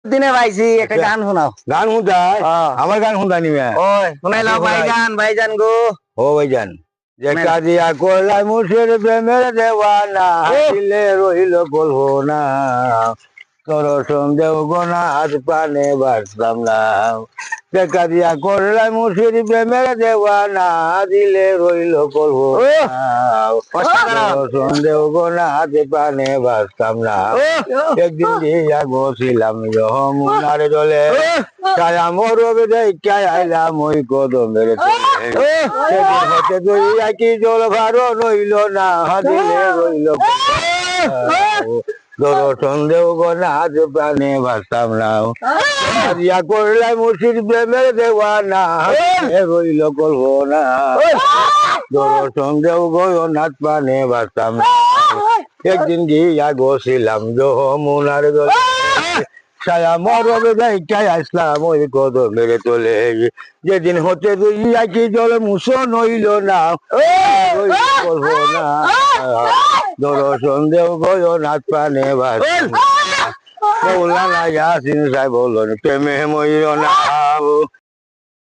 দিনে ভাইছি একটা গান শোনাও। গান শুনতাই হ্যাঁ। আমার গান শুনতাই নিবে ওই শোনাইলাও ভাইজান ভাইজান গো। ও ভাইজান যে কাজিয়া করলাই মুর্শিদ প্রেমের দেওয়ানা দিলে রইল বলবো না তোর সন্দেহ গোনা হাত পানে বাঁচতাম না যে কাজিয়া করলাই মুর্শিদ প্রেমের দেওয়ানা দিলে রইল বলবো না তোর সন্দেহ গোনা হাত পানে বাঁচতাম না একদিন দিয়া গছিলাম যমুনার জলে ছায়া মরবে দেখাই আইলাম ওই কদমের তলে হতে তুই একই জল ভারো রইল না দিলে রইল তোর সন্দেহ গোনা আজ প্রাণে বাঁচতাম না ইয়া করলাই মুর্শিদ প্রেমের দেওয়ানা রইল করব না তোর সন্দেহ গোনা প্রাণে বাঁচতাম না একদিন গিয়া গছিলাম যমুনার জলে ছায়া মরবে দেখাই আসলাম ওই কদমের তলে যেদিন হতে তুই একই জল মুসো নইল না করবো না ধরো সন্দেহ গয় নাচ প্রাণে বাঁচতাম না মৌলানা ইয়াসিন সাহেব বললেন প্রেমে মইল না